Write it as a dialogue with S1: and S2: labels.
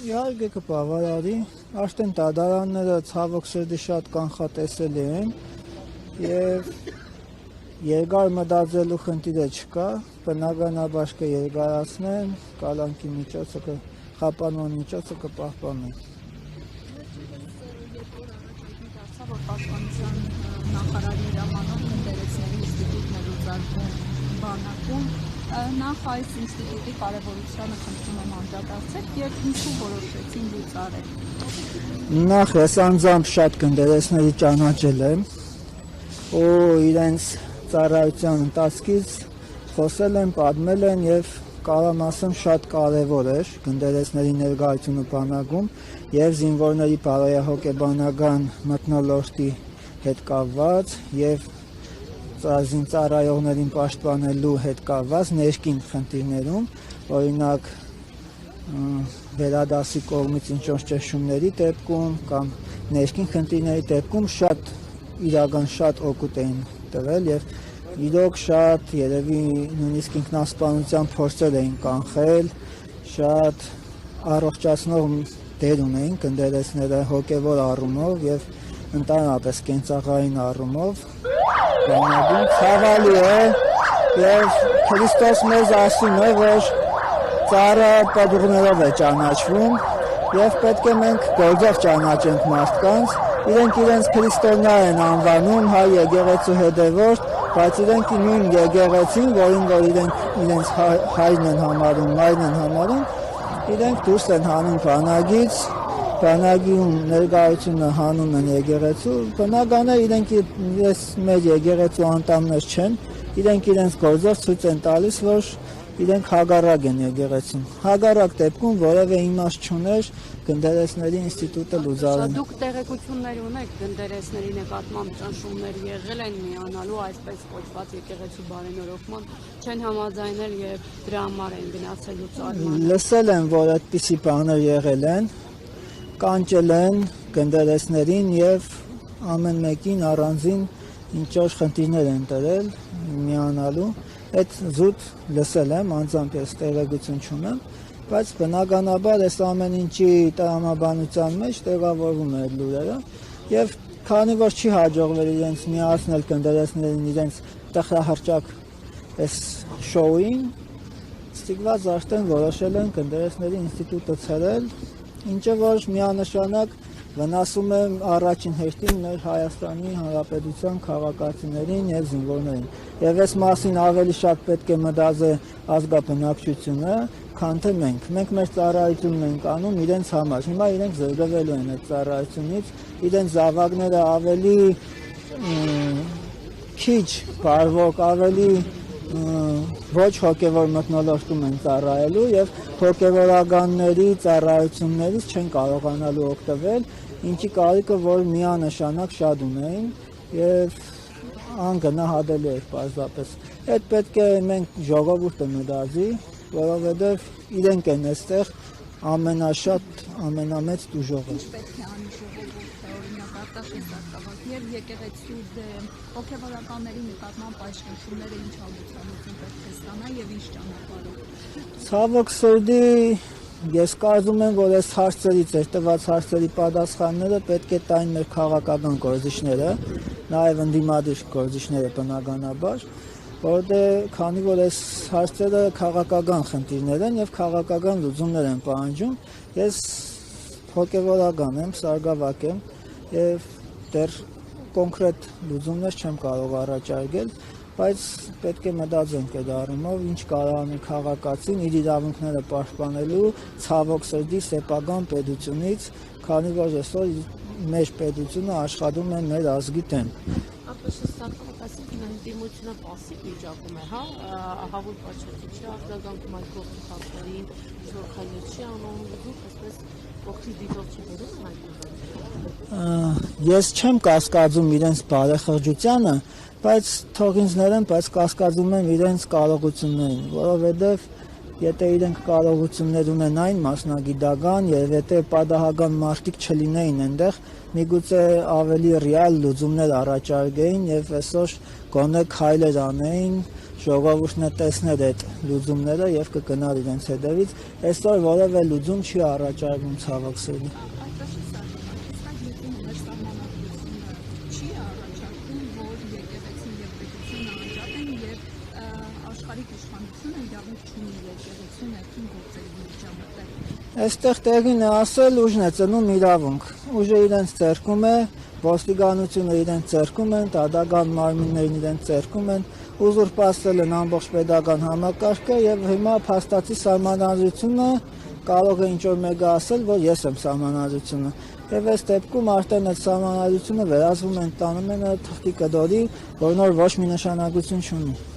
S1: Իհարկե կբավարարի, արդեն դատարանները ցավոք սրտի շատ կանխատեսելի են եւ երկար մտածելու խնդիրը չկա, բնականաբար կերկարացնեն, կալանքի միջոցը խափանման միջոցը կպահպանեն։
S2: Պաշտպանության նախարարի հրամանով ինտերեսների ինստիտուտն է լուծարվում բանակում, նախ այս ինստիտուտի կարևորությանը խնդրում եմ անդրադարձել եւ ինչու որոշեցին լուծարել։
S1: Նախ ես անձամբ շատ գնդերեսների ճանաչել եմ ու իրենց ծառայության ընթացքից խոսել եմ, պատմել են եւ կարամ ասեմ շատ կարևոր էր գնդերեսների ներկայությունը բանակում եւ զինվորների բարոյահոգեբանական մթնոլորտի հետ կապված եւ ծառայողներին պաշտպանելու հետ կապված ներքին խնդիրներում, օրինակ վերադասի կողմից ինչ-որ ճնշումների դեպքում կամ ներքին խնդիրների դեպքում շատ օգուտ էին տվել եւ իրոք շատ երևի նույնիսկ ինքնասպանության փորձեր էին կանխել, շատ առողջացնող դեր ունեին գնդերեսները հոգեվոր առումով եւ ընդհանրապես կենցաղային առումով բանակում ցավալի է եւ Քրիստոս մեզ ասում է, որ ծառը պատուղներով է ճանաչվում եւ պետք է մենք գործով ճանաչենք մարդկանց, իրենք իրենց քրիստոնյա են անվանում, հայ եկեղեցու հետևորդ, բայց իրենք նույն եկեղեցին, որին որ իրենց հայրն են համարում, մայրն են համարում, իրենք դուրս են հանում բանակից, բանակում ներկայությունը հանում են եկեղեցու, բնական է իրենք մեր եկեղեցու անդամներ չեն, իրենք իրենց գործով ցույց են տալիս, որ իրենք հակառակ են եկեղեցին։ Հակառակ դեպքում որևէ իմաստ չուներ գնդերեսների ինստիտուտը լուծարել։
S3: Դուք տեղեկություններ ունեք գնդերեսների նկատմամբ ճնշումներ եղել են միանալու այսպես կոչված եկեղեցու բարենորոգման, չեն համաձայնել եւ դրա համար են գնացել լուծարման։
S1: Լսել եմ, որ այդպիսի բաներ եղել են, կանչել են գնդերեսներին եւ ամեն մեկին առանձին ինչ-որ խնդիրներ են տրել միանալու։ Այդ զուտ լսել եմ, անձամբ ես տեղեկություն չունեմ, բայց բնականաբար այս ամեն ինչի տրամաբանության մեջ տեղավորվում է լուրերը եւ քանի որ չի հաջողվել իրենց միացնել գնդերեսներին իրենց տխրահռչակ այս շոուին, ստիգված արդեն որոշել են գնդերեսների ինստիտուտը ցրել, ինչը որ միանշանակ վնասում է առաջին հերթին մեր Հայաստանի Հանրապետության քաղաքացիներին եւ զինվորներին։ Եվ այս մասին ավելի շատ պետք է մտածի ազգաբնակչությունը, քան թե մենք։ Մենք մեր ծառայությունն ենք անում իրենց համար։ Հիմա իրենք զրկվելու են այդ ծառայությունից, իրենց զավակները ավելի քիչ բարվոք, ավելի ոչ հոգևոր մթնոլորտում են ծառայելու եւ հոգևորականների ծառայություններից չեն կարողանալու օգտվել, ինչի կարիքը որ միանշանակ շատ ունեին եւ անգնահատելի էր պարզապես։ Այդ պետք է մենք ժողովուրդը մտածի, որովհետեւ իրենք են այստեղ ամենաշատ, ամենամեծ դժողը։
S2: Պետք է անի ժողովուրդը, օրինակ արտաշեսակավակ եւ եկեղեցու դեմ հոգեվորականների նկատմամբ այս ճնշումները ինչ հալուցանություն պետք է ստանա եւ ինչ ճանապարհով։
S1: Ցավոք սրտի ես կարծում եմ, որ այս հարցերից տված հարցերի պատասխանները պետք է տային մեր քաղաքական գործիչները, նաեւ ընդդիմադիր գործիչները բնականաբար, որտեղ քանի որ այս հարցերը քաղաքական խնդիրներ են եւ քաղաքական լուծումներ են պահանջում, ես հոգեվորական եմ, սարգսակ եմ եւ դեռ կոնկրետ լուծումներ չեմ կարող առաջարկել, բայց պետք է մտածենք այդ առումով, ինչ կարող անի քաղաքացին իր իրավունքները պաշտպանելու ցավոք սրտի սեփական պետությունից, քանի որ այսօր մեր պետությունը աշխատում է մեր ազգի դեմ։
S3: Ընդդիմությունը պասիվ վիճակում է, հա, ահավոր պատճառի չի արձագանքում այդ գործի խախտերին, ինչ-որ քայլեր չի անում, դուք այսպես ողջի դիտող չի բերում այդ։
S1: Ես չեմ կասկածում իրենց բարեխղճությանը, բայց թող ինձ ներեն, բայց կասկածում եմ իրենց կարողություններին, որովհետև եթե իրենք կարողություններ ունենային մասնագիտական եւ եթե պատահական մարդիկ չլինեին այնտեղ, միգուցե ավելի ռեալ լուծումներ առաջարկեին եւ այսօր գոնե քայլեր անեին, ժողովուրդն տեսներ այդ լուծումները եւ կգնար իրենց հետևից։ Այսօր որևէ լուծում չի առաջարկվում ցավոք սերի։ Այստեղ տեղին է ասել ուժն է ծնում իրավունք, ուժը իրենց ձեռքում է, ոստիկանությունը իրենց ձեռքում են, դատական մարմիններն իրենց ձեռքում են, ուզուրպացրել են ամբողջ պետական համակարգը եւ հիմա փաստացի սահմանադրությունը կարող է ինչ-որ մեկը ասել, որ ես եմ սահմանադրությունը եւ այս դեպքում արդեն այդ սահմանադրությունը վերածվում են տանում են թղթի կդորի, որ նոր ոչ մի նշանակություն չունի։